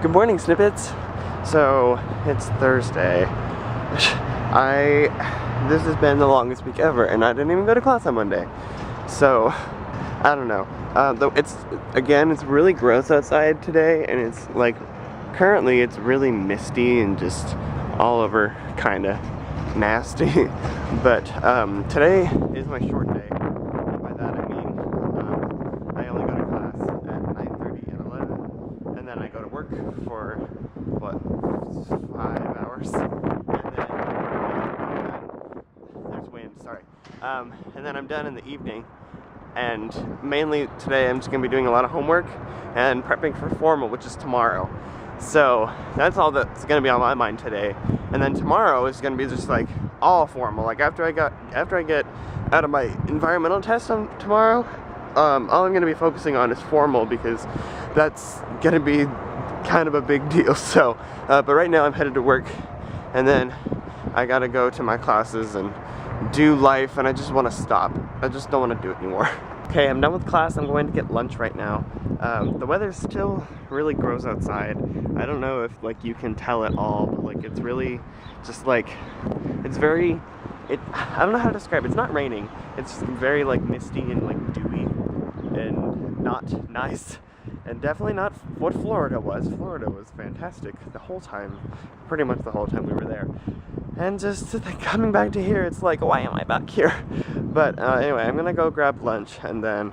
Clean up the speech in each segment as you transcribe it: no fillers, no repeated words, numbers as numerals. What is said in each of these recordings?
Good morning, Snippets. So, it's Thursday. This has been the longest week ever, and I didn't even go to class on Monday. So, I don't know. Though it's really gross outside today, and it's like, currently it's really misty and just all over kinda nasty. But, today is my short day. And by that I mean, I only go to class at 9:30 and 11, and then I go to work for, what, 5 hours? And then, there's wind, sorry. And then I'm done in the evening. And mainly today I'm just going to be doing a lot of homework and prepping for formal, which is tomorrow. So that's all that's going to be on my mind today. And then tomorrow is going to be just like all formal. Like after I get out of my environmental test tomorrow, all I'm going to be focusing on is formal, because that's going to be kind of a big deal. So, but right now I'm headed to work, and then I got to go to my classes and do life, and I just want to stop. I just don't want to do it anymore. Okay, I'm done with class. I'm going to get lunch right now. The weather's still really gross outside. I don't know if like you can tell at all, but like it's really just like, it's very, I don't know how to describe it. It's not raining. It's very like misty and like dewy and not nice. And definitely not what Florida was. Florida was fantastic the whole time, pretty much the whole time we were there. And just coming back to here, it's like, why am I back here? But anyway, I'm gonna go grab lunch, and then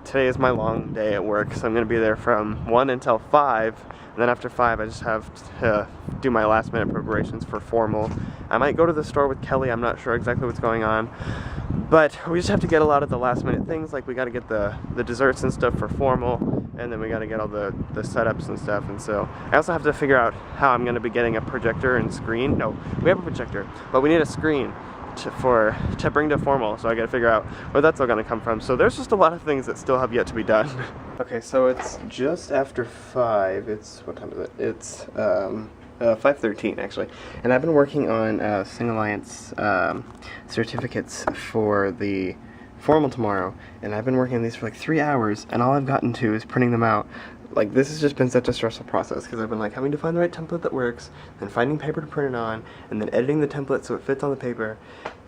today is my long day at work, so I'm gonna be there from 1 until 5. And then after 5, I just have to do my last minute preparations for formal. I might go to the store with Kelly. I'm not sure exactly what's going on. But we just have to get a lot of the last minute things, like we got to get the desserts and stuff for formal, and then we got to get all the setups and stuff. And so I also have to figure out how I'm going to be getting a projector and screen. No, we have a projector, but we need a screen to bring to formal, so I got to figure out where that's all going to come from. So there's just a lot of things that still have yet to be done. Okay, so it's just after 5. What time is it? It's 5:13 actually, and I've been working on Sing Alliance certificates for the formal tomorrow, and I've been working on these for like 3 hours, and all I've gotten to is printing them out. Like, this has just been such a stressful process, because I've been like having to find the right template that works, then finding paper to print it on, and then editing the template so it fits on the paper,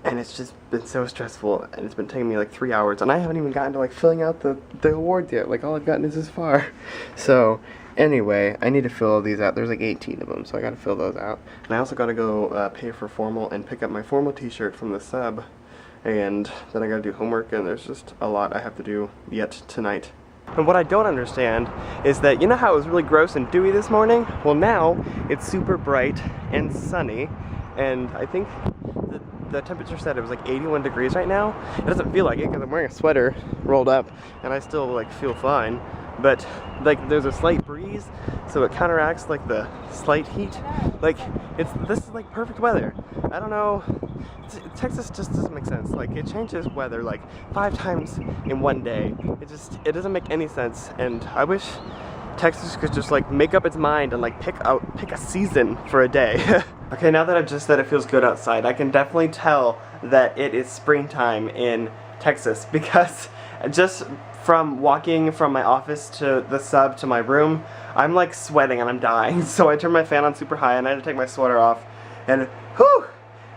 and it's just been so stressful, and it's been taking me like 3 hours, and I haven't even gotten to like filling out the award yet. Like, all I've gotten is this far. So anyway, I need to fill all these out. There's like 18 of them, so I gotta fill those out. And I also gotta go pay for formal and pick up my formal t-shirt from the sub, and then I gotta do homework, and there's just a lot I have to do yet tonight. And what I don't understand is that, you know how it was really gross and dewy this morning? Well, now it's super bright and sunny, and I think the temperature said it was like 81 degrees right now. It doesn't feel like it because I'm wearing a sweater rolled up, and I still like feel fine. But like there's a slight breeze, so it counteracts like the slight heat. Like this is like perfect weather. I don't know. Texas just doesn't make sense. Like, it changes weather like 5 times in one day. It doesn't make any sense. And I wish Texas could just like make up its mind and like pick a season for a day. Okay, now that I've just said it feels good outside, I can definitely tell that it is springtime in Texas, because just from walking from my office to the sub to my room, I'm like sweating and I'm dying. So I turned my fan on super high, and I had to take my sweater off, and whew!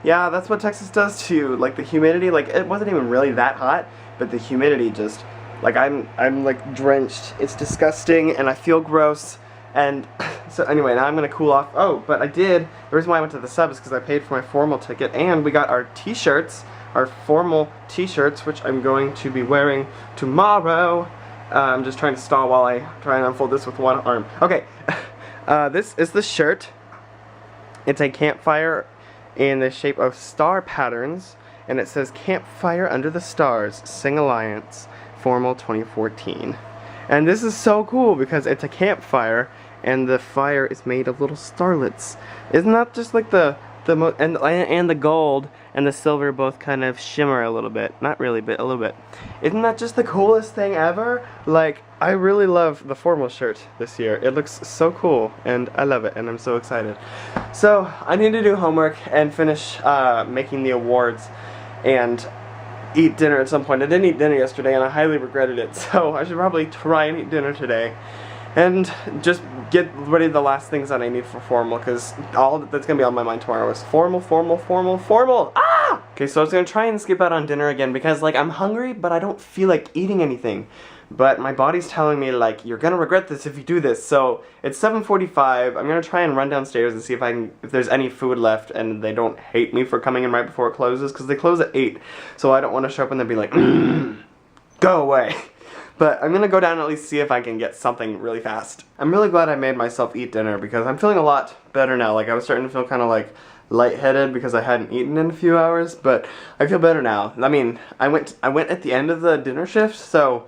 Yeah, that's what Texas does to you. Like the humidity, like it wasn't even really that hot, but the humidity just, like I'm like drenched. It's disgusting, and I feel gross. And so anyway, now I'm gonna cool off. Oh, but the reason why I went to the sub is because I paid for my formal ticket, and we got our t-shirts, our formal t-shirts, which I'm going to be wearing tomorrow. I'm just trying to stall while I try and unfold this with one arm. Okay, this is the shirt. It's a campfire in the shape of star patterns, and it says Campfire Under the Stars, Sing Alliance, Formal 2014. And this is so cool because it's a campfire, and the fire is made of little starlets. Isn't that just like and the gold and the silver both kind of shimmer a little bit. Not really, but a little bit. Isn't that just the coolest thing ever? Like, I really love the formal shirt this year. It looks so cool, and I love it, and I'm so excited. So, I need to do homework and finish making the awards and eat dinner at some point. I didn't eat dinner yesterday, and I highly regretted it, so I should probably try and eat dinner today. and just get ready the last things that I need for formal, because all that's gonna be on my mind tomorrow is formal. Ah! Okay, so I was gonna try and skip out on dinner again because like I'm hungry, but I don't feel like eating anything. But my body's telling me like you're gonna regret this if you do this. So it's 7:45. I'm gonna try and run downstairs and see if there's any food left, and they don't hate me for coming in right before it closes, because they close at 8. So I don't want to show up and then be like, go away. But I'm gonna go down and at least see if I can get something really fast. I'm really glad I made myself eat dinner because I'm feeling a lot better now. Like I was starting to feel kind of like lightheaded because I hadn't eaten in a few hours, but I feel better now. I mean, I went at the end of the dinner shift, so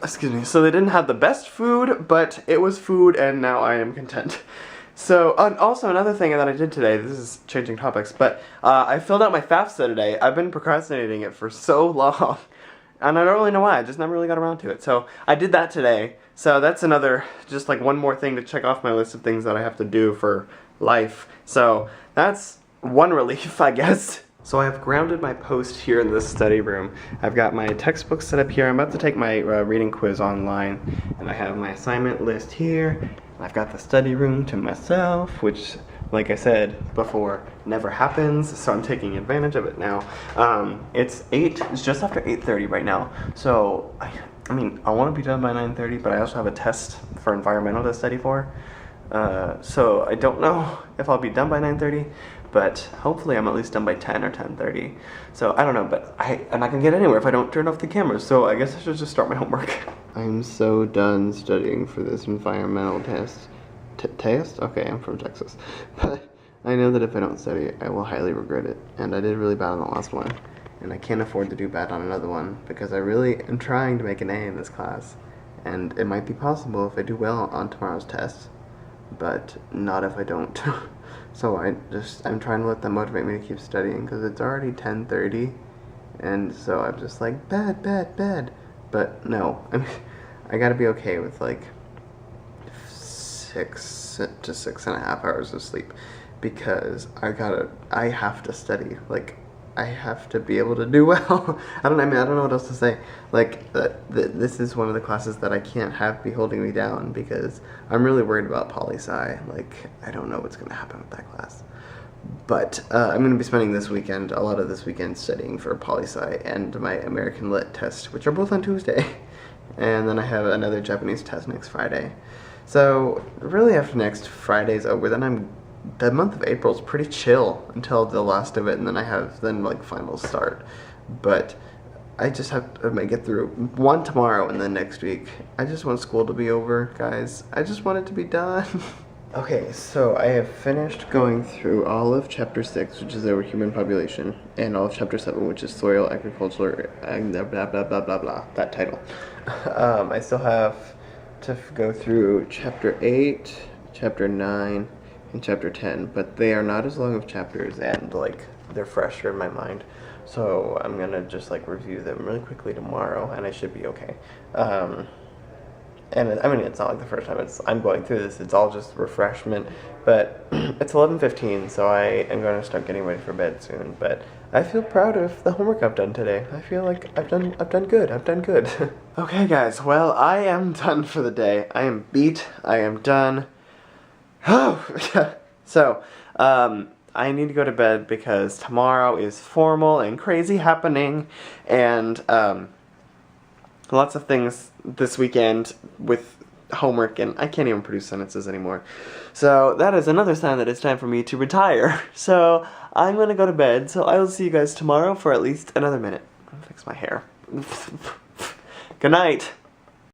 excuse me. So they didn't have the best food, but it was food, and now I am content. So, and also another thing that I did today, this is changing topics, but I filled out my FAFSA today. I've been procrastinating it for so long. And I don't really know why, I just never really got around to it. So I did that today. So that's another, just like one more thing to check off my list of things that I have to do for life. So that's one relief, I guess. So I have grounded my post here in this study room. I've got my textbook set up here. I'm about to take my reading quiz online. And I have my assignment list here. I've got the study room to myself, which, like I said before, never happens, so I'm taking advantage of it now. It's just after 8:30 right now, so I mean, I want to be done by 9:30, but I also have a test for environmental to study for, so I don't know if I'll be done by 9:30, but hopefully I'm at least done by 10 or 10:30, so I don't know, but I'm not gonna get anywhere if I don't turn off the camera, so I guess I should just start my homework. I'm so done studying for this environmental test. Test? Okay, I'm from Texas. But I know that if I don't study, I will highly regret it. And I did really bad on the last one. And I can't afford to do bad on another one, because I really am trying to make an A in this class. And it might be possible if I do well on tomorrow's test, but not if I don't. So I'm trying to let that motivate me to keep studying, because it's already 10:30. And so I'm just like, bad. But no, I gotta be okay with like 6 to 6.5 hours of sleep, because I have to study. Like, I have to be able to do well. I don't know what else to say. Like, this is one of the classes that I can't have be holding me down, because I'm really worried about poli-sci. Like, I don't know what's gonna happen with that class. But I'm going to be spending a lot of this weekend studying for poli-sci and my American Lit test, which are both on Tuesday. And then I have another Japanese test next Friday. So really after next Friday's over, then the month of April is pretty chill until the last of it, and then like finals start. But I just have to get through one tomorrow and then next week. I just want school to be over, guys. I just want it to be done. Okay, so I have finished going through all of Chapter 6, which is over human population, and all of Chapter 7, which is soil, agriculture, and blah, blah, blah, blah, blah, that title. I still have to go through Chapter 8, Chapter 9, and Chapter 10, but they are not as long of chapters, and, like, they're fresher in my mind. So I'm gonna just, like, review them really quickly tomorrow, and I should be okay. And I mean, it's not like the first time I'm going through this, it's all just refreshment, but it's 11:15, so I am going to start getting ready for bed soon, but I feel proud of the homework I've done today. I feel like I've done good. Okay guys, well, I am done for the day. I am beat, I am done. Oh, so, I need to go to bed because tomorrow is formal and crazy happening, and, lots of things this weekend with homework, and I can't even produce sentences anymore. So that is another sign that it's time for me to retire. So I'm gonna go to bed, so I will see you guys tomorrow for at least another minute. I'll fix my hair. Good night.